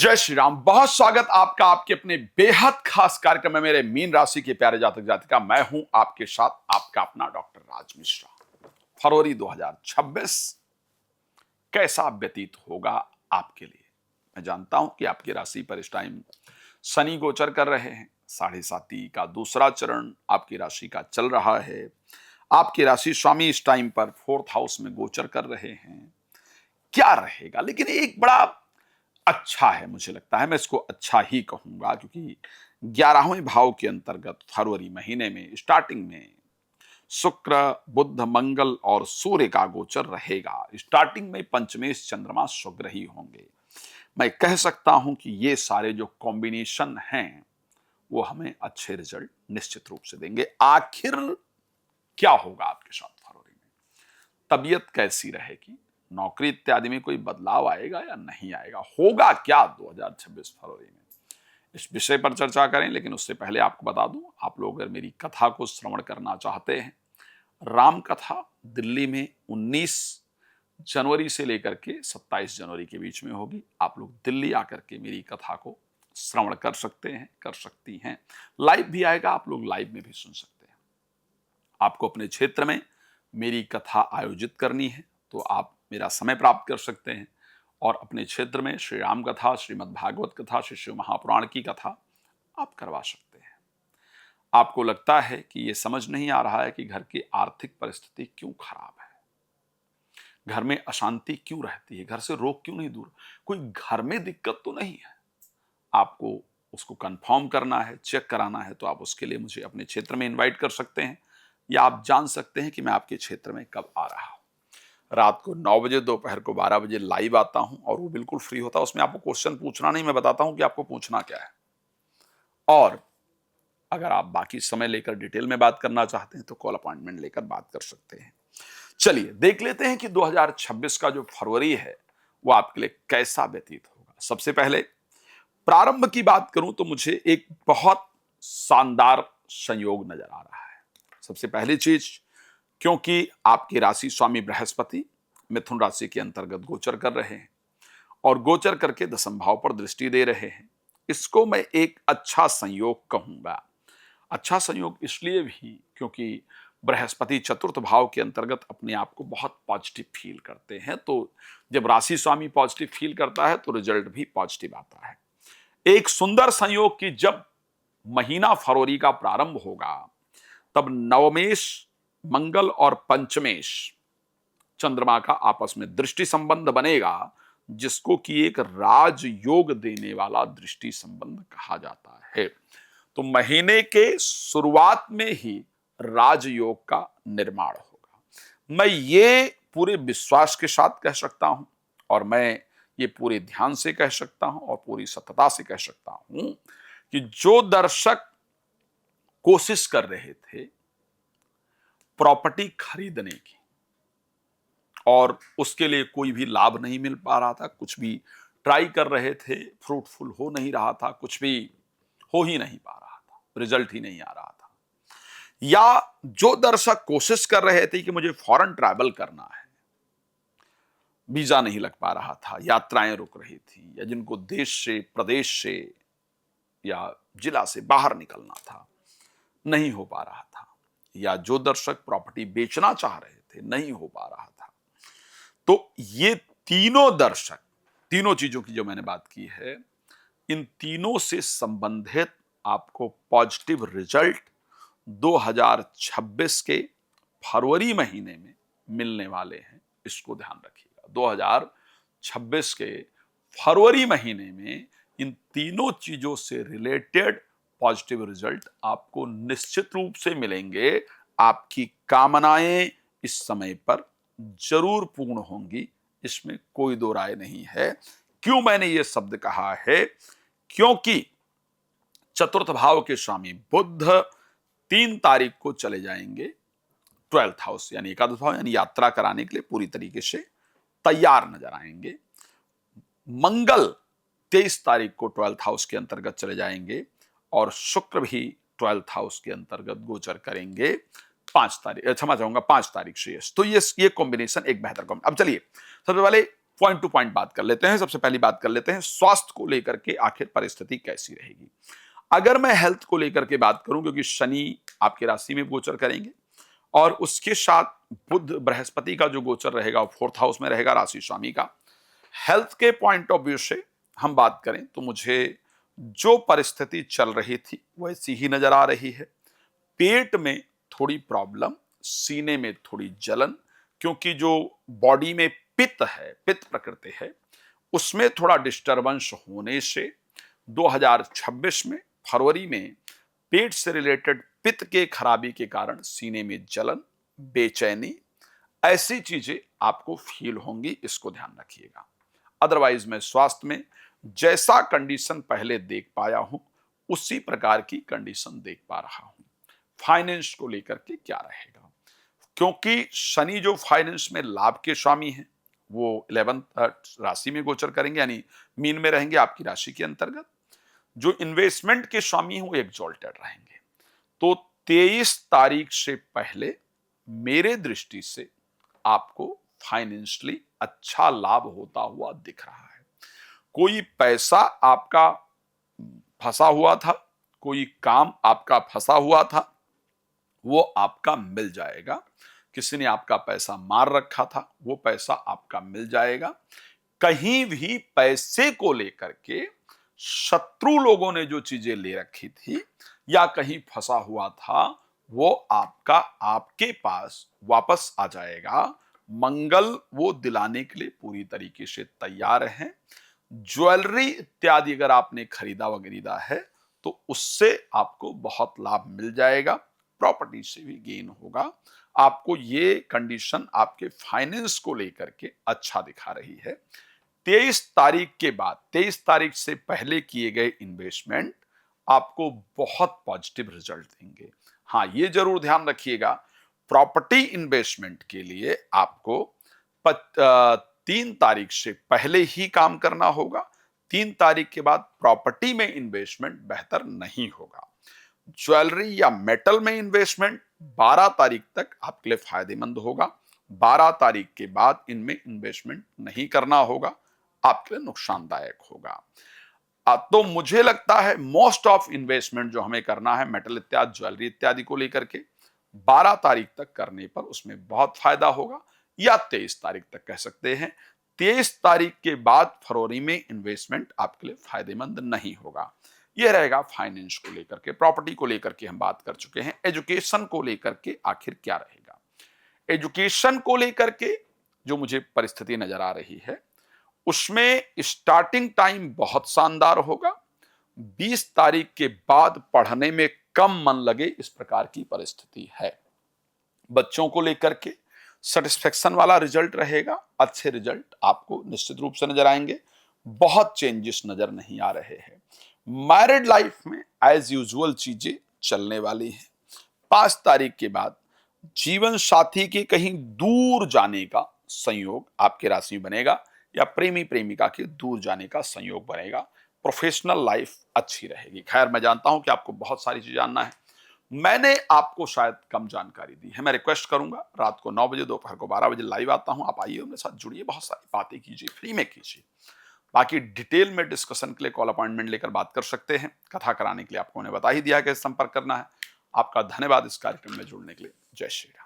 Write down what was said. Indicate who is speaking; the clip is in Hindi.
Speaker 1: जय श्री राम। बहुत स्वागत आपका आपके अपने बेहद खास कार्यक्रम में मेरे मीन राशि के प्यारे जातक जातिका। मैं हूं आपके साथ आपका अपना डॉक्टर राज मिश्रा। फरवरी 2026 कैसा व्यतीत होगा आपके लिए? मैं जानता हूं कि आपकी राशि पर इस टाइम शनि गोचर कर रहे हैं। 7.5 का दूसरा चरण आपकी राशि का चल रहा है। आपकी राशि स्वामी इस टाइम पर 4th हाउस में गोचर कर रहे हैं। क्या रहेगा? लेकिन एक बड़ा अच्छा है, मुझे लगता है मैं इसको अच्छा ही कहूंगा, क्योंकि 11वें भाव के अंतर्गत फरवरी महीने में स्टार्टिंग में शुक्र, बुध, मंगल और सूर्य का गोचर रहेगा। स्टार्टिंग में पंचमेश चंद्रमा शुक्र ही होंगे। मैं कह सकता हूं कि ये सारे जो कॉम्बिनेशन हैं वो हमें अच्छे रिजल्ट निश्चित रूप से देंगे। आखिर क्या होगा आपके साथ फरवरी में? तबीयत कैसी रहेगी? नौकरी इत्यादि में कोई बदलाव आएगा या नहीं आएगा? होगा क्या 2026 फरवरी में? इस विषय पर चर्चा करें, लेकिन उससे पहले आपको बता दूं, आप लोग अगर मेरी कथा को श्रवण करना चाहते हैं, राम कथा दिल्ली में 19 जनवरी से लेकर के 27 जनवरी के बीच में होगी। आप लोग दिल्ली आकर के मेरी कथा को श्रवण कर सकते हैं, कर सकती हैं। लाइव भी आएगा, आप लोग लाइव में भी सुन सकते हैं। आपको अपने क्षेत्र में मेरी कथा आयोजित करनी है तो आप मेरा समय प्राप्त कर सकते हैं और अपने क्षेत्र में श्री राम कथा, श्रीमद् भागवत कथा, श्री शिव महापुराण की कथा आप करवा सकते हैं। आपको लगता है कि ये समझ नहीं आ रहा है कि घर की आर्थिक परिस्थिति क्यों खराब है, घर में अशांति क्यों रहती है, घर से रोग क्यों नहीं दूर, कोई घर में दिक्कत तो नहीं है, आपको उसको कंफर्म करना है, चेक कराना है, तो आप उसके लिए मुझे अपने क्षेत्र में इनवाइट कर सकते हैं, या आप जान सकते हैं कि मैं आपके क्षेत्र में कब आ रहा हूं। रात को 9 बजे, दोपहर को 12 बजे लाइव आता हूं और वो बिल्कुल फ्री होता है। उसमें आपको क्वेश्चन पूछना नहीं, मैं बताता हूं कि आपको पूछना क्या है। और अगर आप बाकी समय लेकर डिटेल में बात करना चाहते हैं तो कॉल अपॉइंटमेंट लेकर बात कर सकते हैं। चलिए देख लेते हैं कि 2026 का जो फरवरी है वो आपके लिए कैसा व्यतीत होगा। सबसे पहले प्रारंभ की बात करूं तो मुझे एक बहुत शानदार संयोग नजर आ रहा है। सबसे पहली चीज, क्योंकि आपकी राशि स्वामी बृहस्पति मिथुन राशि के अंतर्गत गोचर कर रहे हैं और गोचर करके 10वें भाव पर दृष्टि दे रहे हैं, इसको मैं एक अच्छा संयोग कहूंगा। अच्छा संयोग इसलिए भी क्योंकि बृहस्पति 4th भाव के अंतर्गत अपने आप को बहुत पॉजिटिव फील करते हैं, तो जब राशि स्वामी पॉजिटिव फील करता है तो रिजल्ट भी पॉजिटिव आता है। एक सुंदर संयोग कि जब महीना फरवरी का प्रारंभ होगा तब नवमेश मंगल और पंचमेश चंद्रमा का आपस में दृष्टि संबंध बनेगा, जिसको कि एक राजयोग देने वाला दृष्टि संबंध कहा जाता है। तो महीने के शुरुआत में ही राजयोग का निर्माण होगा। मैं ये पूरे विश्वास के साथ कह सकता हूं और मैं ये पूरे ध्यान से कह सकता हूं और पूरी सत्यता से कह सकता हूं कि जो दर्शक कोशिश कर रहे थे प्रॉपर्टी खरीदने की और उसके लिए कोई भी लाभ नहीं मिल पा रहा था, कुछ भी ट्राई कर रहे थे, फ्रूटफुल हो नहीं रहा था, कुछ भी हो ही नहीं पा रहा था, रिजल्ट ही नहीं आ रहा था, या जो दर्शक कोशिश कर रहे थे कि मुझे फॉरेन ट्रैवल करना है, वीजा नहीं लग पा रहा था, यात्राएं रुक रही थी, या जिनको देश से, प्रदेश से या जिला से बाहर निकलना था, नहीं हो पा रहा था, या जो दर्शक प्रॉपर्टी बेचना चाह रहे थे, नहीं हो पा रहा था, तो ये तीनों दर्शक, तीनों चीजों की जो मैंने बात की है, इन तीनों से संबंधित आपको पॉजिटिव रिजल्ट 2026 के फरवरी महीने में मिलने वाले हैं। इसको ध्यान रखिएगा, 2026 के फरवरी महीने में इन तीनों चीजों से रिलेटेड पॉजिटिव रिजल्ट आपको निश्चित रूप से मिलेंगे। आपकी कामनाएं इस समय पर जरूर पूर्ण होंगी, इसमें कोई दो राय नहीं है। क्यों मैंने ये शब्द कहा है? क्योंकि 4th भाव के स्वामी बुध 3 तारीख को चले जाएंगे 12th हाउस यानी एकादश भाव, यानी यात्रा कराने के लिए पूरी तरीके से तैयार नजर आएंगे। मंगल 23 तारीख को 12th हाउस के अंतर्गत चले जाएंगे और शुक्र भी 12th हाउस के अंतर्गत गोचर करेंगे 5 तारीख, क्षमा चाहूंगा 5 तारीख से। तो ये कॉम्बिनेशन एक बेहतर कॉम्बिनेशन। अब चलिए सबसे पहले पॉइंट टू पॉइंट बात कर लेते हैं। सबसे पहली बात कर लेते हैं स्वास्थ्य को लेकर के आखिर परिस्थिति कैसी रहेगी। अगर मैं हेल्थ को लेकर के बात करूं, क्योंकि शनि आपके राशि में गोचर करेंगे और उसके साथ बुध बृहस्पति का जो गोचर रहेगा वो 4th हाउस में रहेगा, राशि स्वामी का। हेल्थ के पॉइंट ऑफ व्यू से हम बात करें तो मुझे जो परिस्थिति चल रही थी वैसी ही नजर आ रही है। पेट में थोड़ी प्रॉब्लम, सीने में थोड़ी जलन, क्योंकि जो बॉडी में पित्त है, पित्त प्रकृति है, उसमें थोड़ा डिस्टरबेंस होने से 2026 में फरवरी में पेट से रिलेटेड पित्त के खराबी के कारण सीने में जलन, बेचैनी, ऐसी चीजें आपको फील होंगी, इसको ध्यान रखिएगा। अदरवाइज मैं स्वास्थ्य में जैसा कंडीशन पहले देख पाया हूं उसी प्रकार की कंडीशन देख पा रहा हूं। फाइनेंस को लेकर के क्या रहेगा, क्योंकि शनि जो फाइनेंस में लाभ के स्वामी हैं वो 11th राशि में गोचर करेंगे, यानी मीन में रहेंगे आपकी राशि के अंतर्गत। जो इन्वेस्टमेंट के स्वामी हैं वो एक्सॉल्टेड रहेंगे। तो 23 तारीख से पहले मेरे दृष्टि से आपको फाइनेंशियली अच्छा लाभ होता हुआ दिख रहा है। कोई पैसा आपका फंसा हुआ था, कोई काम आपका फंसा हुआ था, वो आपका मिल जाएगा। किसी ने आपका पैसा मार रखा था, वो पैसा आपका मिल जाएगा। कहीं भी पैसे को लेकर के शत्रु लोगों ने जो चीजें ले रखी थी या कहीं फंसा हुआ था, वो आपका आपके पास वापस आ जाएगा। मंगल वो दिलाने के लिए पूरी तरीके से तैयार हैं। ज्वेलरी इत्यादि अगर आपने खरीदा वगैरह है तो उससे आपको बहुत लाभ मिल जाएगा। प्रॉपर्टी से भी गेन होगा। आपको ये कंडीशन आपके फाइनेंस को लेकर के अच्छा दिखा रही है। 23 तारीख के बाद, 23 तारीख से पहले किए गए इन्वेस्टमेंट आपको बहुत पॉजिटिव रिजल्ट देंगे। हाँ, ये जरूर ध्यान रखिएगा, प्रॉपर्टी इन्वेस्टमेंट के लिए आपको 3 तारीख से पहले ही काम करना होगा। 3 तारीख के बाद प्रॉपर्टी में इन्वेस्टमेंट बेहतर नहीं होगा। ज्वेलरी या मेटल में इन्वेस्टमेंट 12 तारीख तक आपके लिए फायदेमंद होगा। 12 तारीख के बाद इनमें इन्वेस्टमेंट नहीं करना होगा, आपके लिए नुकसानदायक होगा। तो मुझे लगता है मोस्ट ऑफ इन्वेस्टमेंट जो हमें करना है मेटल इत्यादि, ज्वेलरी इत्यादि को लेकर के 12 तारीख तक करने पर उसमें बहुत फायदा होगा, या 23 तारीख तक कह सकते हैं। 23 तारीख के बाद फरवरी में इन्वेस्टमेंट आपके लिए फायदेमंद नहीं होगा। यह रहेगा फाइनेंस को लेकर के। प्रॉपर्टी को लेकर के हम बात कर चुके हैं। एजुकेशन को लेकर के आखिर क्या रहेगा, एजुकेशन को लेकर के जो मुझे परिस्थिति नजर आ रही है उसमें स्टार्टिंग टाइम बहुत शानदार होगा। 20 तारीख के बाद पढ़ने में कम मन लगे, इस प्रकार की परिस्थिति है। बच्चों को लेकर के सेटिस्फेक्शन वाला रिजल्ट रहेगा। अच्छे रिजल्ट आपको निश्चित रूप से नजर आएंगे। बहुत चेंजेस नजर नहीं आ रहे हैं। मैरिड लाइफ में एज यूजुअल चीजें चलने वाली हैं। 5 तारीख के बाद जीवन साथी के कहीं दूर जाने का संयोग आपके राशि में बनेगा, या प्रेमी प्रेमिका के दूर जाने का संयोग बनेगा। प्रोफेशनल लाइफ अच्छी रहेगी। खैर, मैं जानता हूं कि आपको बहुत सारी चीजें जानना है, मैंने आपको शायद कम जानकारी दी है। मैं रिक्वेस्ट करूंगा, रात को 9 बजे, दोपहर को 12 बजे लाइव आता हूं, आप आइए, मेरे साथ जुड़िए, बहुत सारी बातें कीजिए, फ्री में कीजिए। बाकी डिटेल में डिस्कशन के लिए कॉल अपॉइंटमेंट लेकर बात कर सकते हैं। कथा कराने के लिए आपको उन्हें बता ही दिया कि संपर्क करना है। आपका धन्यवाद इस कार्यक्रम में जुड़ने के लिए। जय श्री राम।